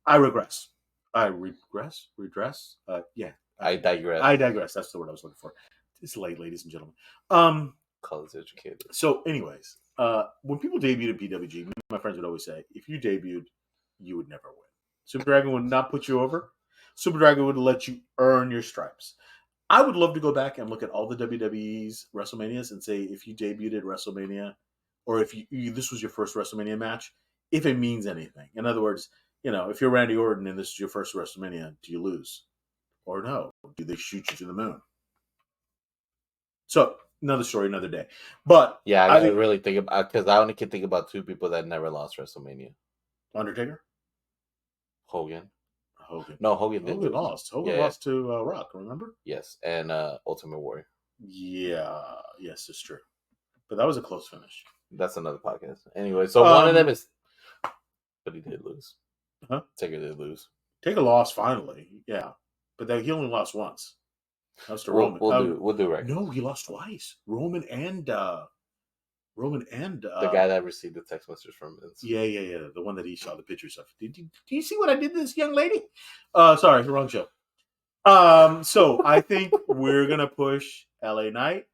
I regress. Redress. I digress. I digress. That's the word I was looking for. It's late, ladies and gentlemen. College educated. So, anyways, when people debuted at PWG, my friends would always say, if you debuted, you would never win. Super Dragon would not put you over. Super Dragon would let you earn your stripes. I would love to go back and look at all the WWE's WrestleManias and say, if you debuted at WrestleMania, or if this was your first WrestleMania match, if it means anything. In other words, if you're Randy Orton and this is your first WrestleMania, do you lose? Or no? Do they shoot you to the moon? So, another story, another day. But yeah, I really think about, because I only can think about two people that never lost WrestleMania. Undertaker? Hogan. No, Hogan didn't. Hogan lost. Hogan lost to Rock, remember? Yes, and Ultimate Warrior. Yeah, yes, it's true. But that was a close finish. That's another podcast. Anyway, so one of them is... But he did lose. Huh? Taker did lose. Taker lost finally, yeah. But he only lost once. That was to Roman. We'll do right. No, he lost twice. Roman and the guy that received the text message from Vince. Yeah. The one that he saw the pictures of. Do you see what I did to this young lady? Sorry, wrong show. So I think we're gonna push LA Knight.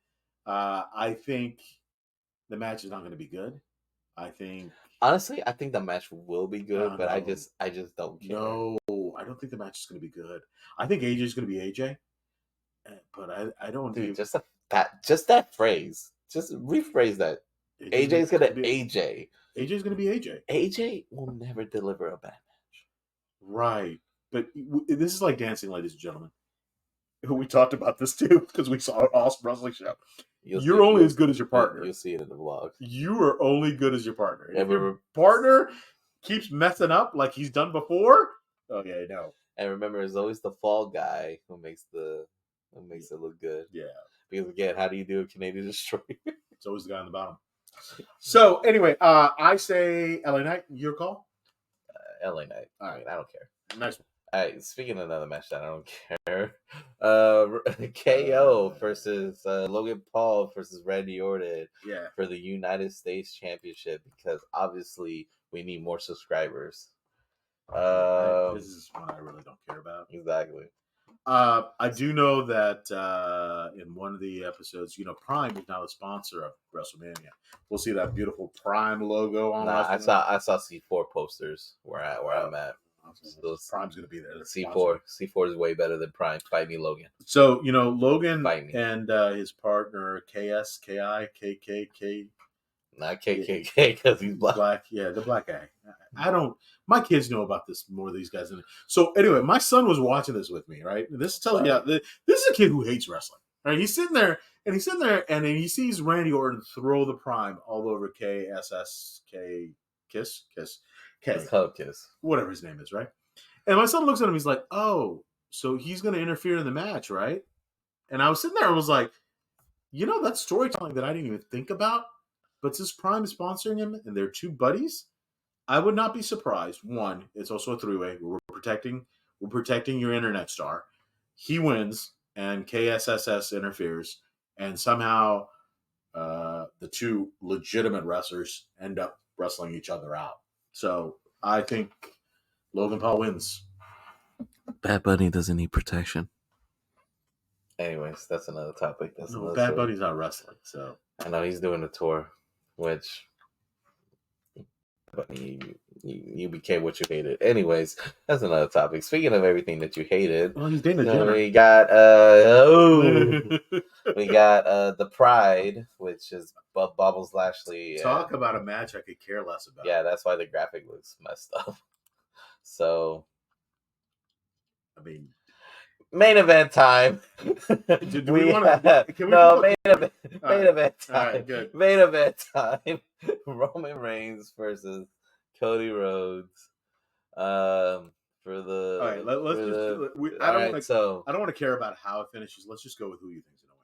I think the match is not gonna be good. Honestly, I think the match will be good, but I just don't care. No, I don't think the match is gonna be good. I think AJ is gonna be AJ. But I don't. Dude, just that phrase. Just rephrase that. AJ's gonna AJ. AJ's gonna be AJ. AJ will never deliver a bad match. Right, but this is like dancing, ladies and gentlemen. We talked about this too because we saw an awesome wrestling show. You're only as good as your partner. You'll see it in the vlog. You are only good as your partner. If your partner keeps messing up like he's done before, okay, no. And remember, it's always the fall guy who makes it look good. Yeah. Because again, how do you do a Canadian Destroyer? It's always the guy on the bottom. So anyway, I say LA Knight. Your call. LA Knight. All right, I don't care. Nice one. All right, speaking of another match that I don't care, KO versus Logan Paul versus Randy Orton for the United States Championship, because obviously we need more subscribers. This is one I really don't care about. Exactly. I do know that in one of the episodes, Prime is now the sponsor of WrestleMania. We'll see that beautiful Prime logo on. I saw C4 posters where I'm at. Prime's going to be there. C4 is way better than Prime. Fight me, Logan. So Logan and his partner KK. Not KKK because he's black. Yeah, the black guy. My kids know about this more than these guys. So anyway, my son was watching this with me, right? This is telling you, this is a kid who hates wrestling, right? He's sitting there and then he sees Randy Orton throw the Prime all over KSSK Kiss. Kiss. Whatever his name is, right? And my son looks at him, he's like, oh, so he's going to interfere in the match, right? And I was sitting there and was like, that's storytelling that I didn't even think about. But since Prime is sponsoring him and they're two buddies, I would not be surprised. One, it's also a three-way. We're protecting your internet star. He wins, and KSSS interferes, and somehow the two legitimate wrestlers end up wrestling each other out. So I think Logan Paul wins. Bad Bunny doesn't need protection. Anyways, that's another topic. Bad Bunny's not wrestling, so I know he's doing a tour, which you became what you hated. Anyways, that's another topic. Speaking of everything that you hated, he's dating a Jenner. We got the Pride, which is Bobbles Lashley. Talk about a match I could care less about. Yeah, that's why the graphic looks messed up. So, main event time. Do we want to? Main event time. All right, good. Main event time. Roman Reigns versus Cody Rhodes. For the. All right, let's I don't want to care about how it finishes. Let's just go with who you think's going to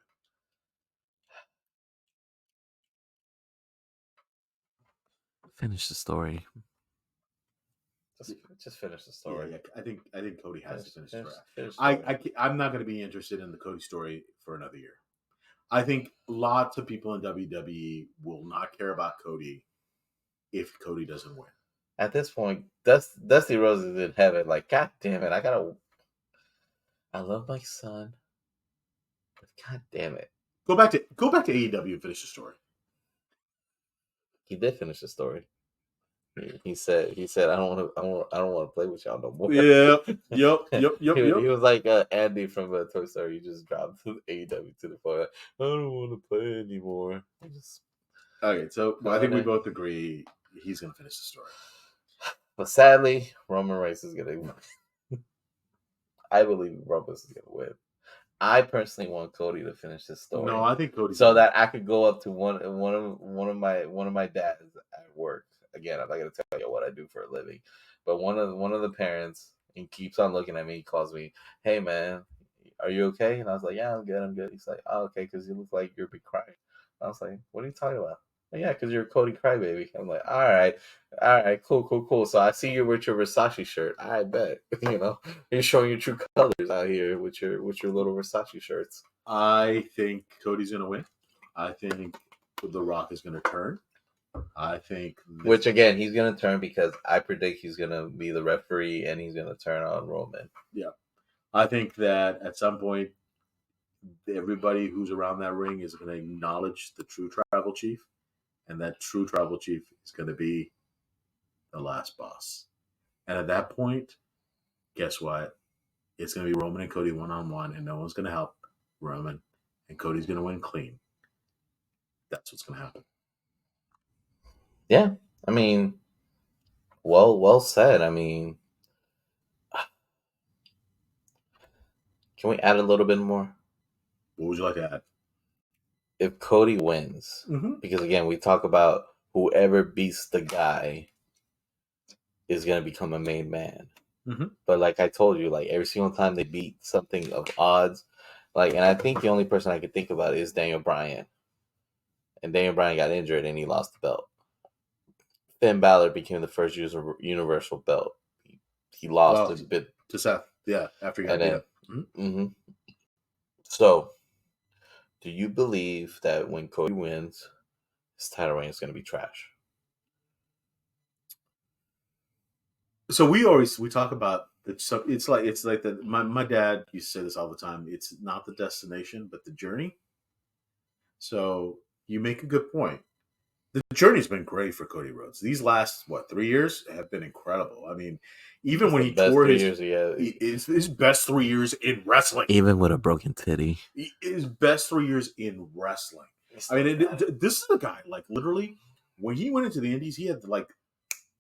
win. Finish the story. Just finish the story. Yeah, I think Cody has to finish the story. I'm not going to be interested in the Cody story for another year. I think lots of people in WWE will not care about Cody if Cody doesn't win. At this point, Dusty Rose is in heaven. Like, God damn it, I love my son, but God damn it. Go back to AEW and finish the story. He did finish the story. He said, I don't want to play with y'all no more. Yep. He was like Andy from Toy Story. He just dropped AEW to the point. I don't want to play anymore. Okay, so I think we both agree he's going to finish the story. But sadly, Roman Reigns is going to win. I believe Roman is going to win. I personally want Cody to finish this story. No, I think Cody. So that I could go up to one of my dads at work. Again, I'm not gonna tell you what I do for a living, but one of the parents, and keeps on looking at me. He calls me, "Hey man, are you okay?" And I was like, "Yeah, I'm good. He's like, "Oh, okay, because you look like you're big crying." I was like, "What are you talking about?" "Yeah, because you're a Cody crybaby." I'm like, all right, cool. So I see you with your Versace shirt. I bet you're showing your true colors out here with your little Versace shirts. I think Cody's going to win. I think The Rock is going to turn. I think which again he's going to turn because I predict he's going to be the referee and he's going to turn on Roman. Yeah, I think that at some point everybody who's around that ring is going to acknowledge the true tribal chief, and that true tribal chief is going to be the last boss. And at that point, guess what? It's going to be Roman and Cody one-on-one, and no one's going to help Roman, and Cody's going to win clean. That's what's going to happen. Yeah, I mean, well said. I mean, can we add a little bit more? What would you like to add? If Cody wins, because again, we talk about whoever beats the guy is going to become a main man. But like I told you, like every single time they beat something of odds, and I think the only person I could think about is Daniel Bryan. And Daniel Bryan got injured and he lost the belt. Finn Balor became the first universal belt. He lost a bit to Seth. Yeah, after he got beat up. So, do you believe that when Cody wins, his title reign is going to be trash? So we talk about it. So it's like that. My dad used to say this all the time. It's not the destination, but the journey. So you make a good point. The journey's been great for Cody Rhodes. These last 3 years have been incredible. I mean, even when he tore his best 3 years in wrestling, even with a broken titty, his best 3 years in wrestling. I mean, this is the guy. Like literally, when he went into the Indies, he had like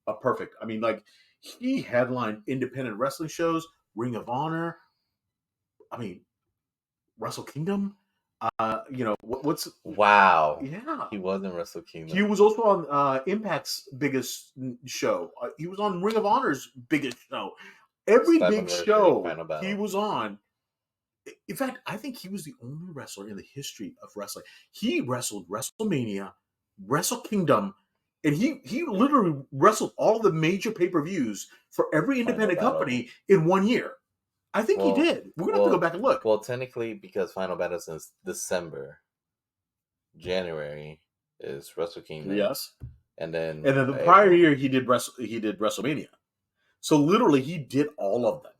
a perfect. I mean, like he headlined independent wrestling shows, Ring of Honor. I mean, Wrestle Kingdom. What's wow? Yeah, he was in Wrestle Kingdom. He was also on Impact's biggest show. He was on Ring of Honor's biggest show. Every big show he was on. In fact, I think he was the only wrestler in the history of wrestling. He wrestled WrestleMania, Wrestle Kingdom, and he literally wrestled all the major pay-per-views for every independent company in 1 year. I think he did. We're gonna have to go back and look. Well, technically, because Final Battle since December, January is Wrestle Kingdom. Yes, and then the prior year he did WrestleMania. So literally, he did all of them.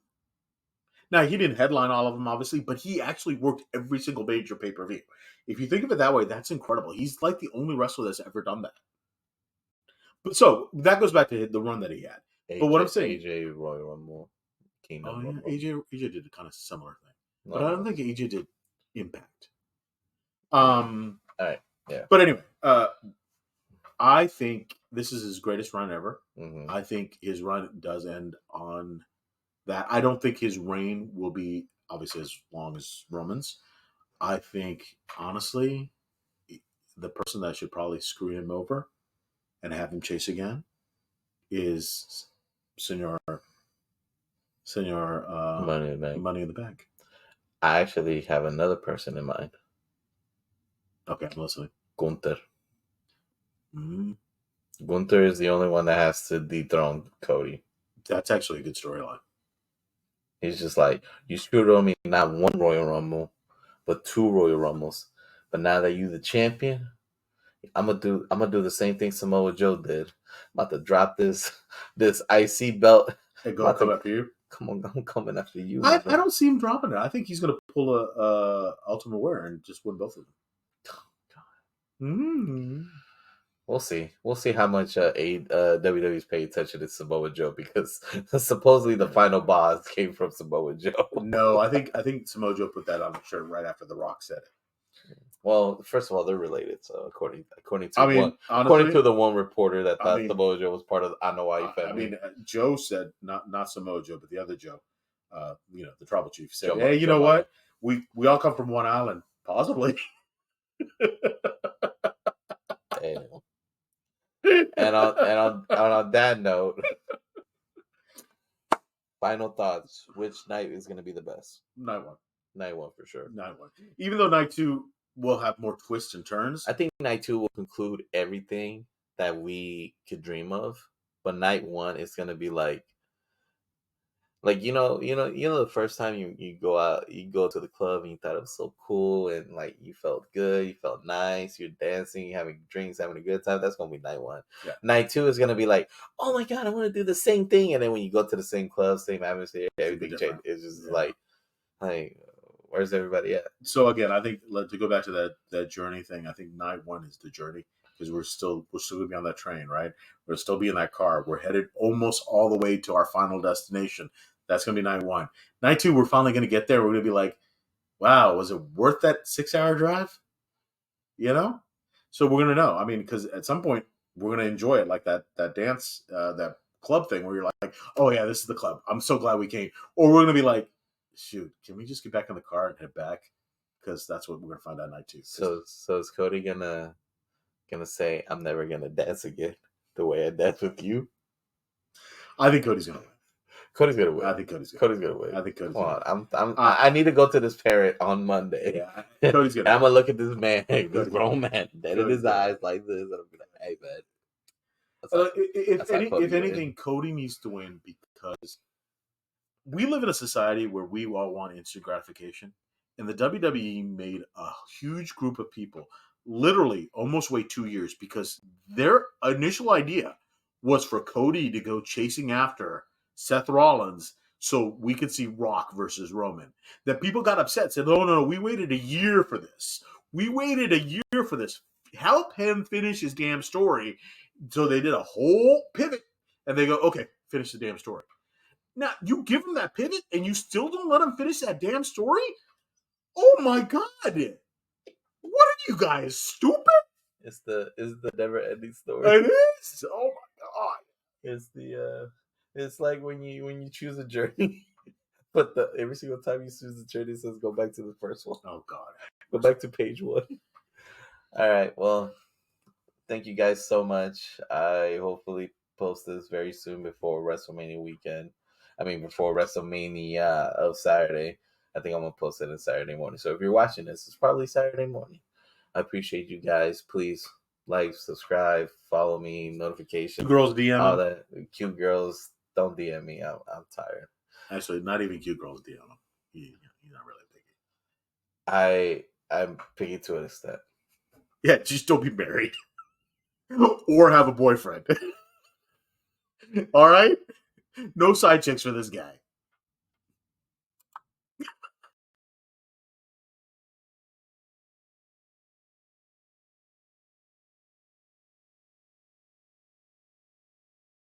Now he didn't headline all of them, obviously, but he actually worked every single major pay-per-view. If you think of it that way, that's incredible. He's like the only wrestler that's ever done that. But so that goes back to the run that he had. But what I'm saying, AJ Royal Rumble. Kingdom AJ did a kind of similar thing, but I don't think AJ did Impact. All right, yeah. But anyway, I think this is his greatest run ever. I think his run does end on that. I don't think his reign will be obviously as long as Roman's. I think honestly, the person that should probably screw him over and have him chase again is Senor Money in the Bank. I actually have another person in mind. Okay, I'm listening. Gunther. Gunther is the only one that has to dethrone Cody. That's actually a good storyline. He's just like, you screwed on me not one Royal Rumble, but 2 Royal Rumbles. But now that you're the champion, I'm gonna do the same thing Samoa Joe did. I'm about to drop this IC belt. And go come after you. Come on, I'm coming after you. I don't see him dropping it. I think he's going to pull a Ultimate Warrior and just win both of them. We'll see. We'll see how much WWE's paying attention to Samoa Joe, because supposedly the final boss came from Samoa Joe. No, I think Samoa Joe put that on the shirt right after The Rock said it. Well, first of all, they're related. So according to honestly, according to the one reporter that thought Samoa Joe was part of the Anoa'i family. Joe said not Samoa Joe, but the other Joe, the tribal chief said, "Hey, you know what? We all come from one island, possibly." And on that note, final thoughts. Which night is going to be the best? Night one for sure. Night one. Even though night two will have more twists and turns. I think night two will conclude everything that we could dream of. But night one is going to be like the first time you go out, you go to the club and you thought it was so cool and like you felt good, you felt nice, you're dancing, you're having drinks, having a good time. That's gonna be night one. Yeah. Night two is gonna be like, oh my god, I want to do the same thing. And then when you go to the same club, same atmosphere, everything changes. It's just like where's everybody at? So again, I think to go back to that journey thing, I think night one is the journey. Because we're still gonna be on that train, right? We'll still be in that car. We're headed almost all the way to our final destination. That's going to be night one. Night two, we're finally going to get there. We're going to be like, wow, was it worth that 6-hour drive? So we're going to know. I mean, because at some point, we're going to enjoy it, like that dance, that club thing where you're like, oh, yeah, this is the club. I'm so glad we came. Or we're going to be like, shoot, can we just get back in the car and head back? Because that's what we're going to find out night two. So is Cody going to say, I'm never going to dance again the way I danced with you? I think Cody's going to win. Cody's gonna win. I think Cody's gonna win. I think Cody's gonna win. I need to go to this parrot on Monday. Yeah, Cody's gonna. I'm gonna look at this man, this grown man, dead in his eyes like this, and I'm be like, "Hey, man." If anything, Cody needs to win because we live in a society where we all want instant gratification, and the WWE made a huge group of people literally almost wait 2 years because their initial idea was for Cody to go chasing after Seth Rollins so we could see Rock versus Roman. That people got upset, said, no, we waited a year for this. Help him finish his damn story. So they did a whole pivot, and they go, okay, finish the damn story. Now, you give him that pivot, and you still don't let him finish that damn story? Oh, my God. What are you guys, stupid? It's the never-ending story. It is? Oh, my God. It's like when you choose a journey, but every single time you choose a journey, it says go back to the first one. Oh God, go back to page 1. All right, well, thank you guys so much. I hopefully post this very soon before WrestleMania weekend. I mean, before WrestleMania of Saturday. I think I'm gonna post it on Saturday morning. So if you're watching this, it's probably Saturday morning. I appreciate you guys. Please like, subscribe, follow me, notifications. Cute girls DM all that. Cute girls, don't DM me. I'm tired. Actually, not even cute girls DM him. He's not really picky. I'm picky to an extent. Yeah, just don't be married or have a boyfriend. All right, no side chicks for this guy.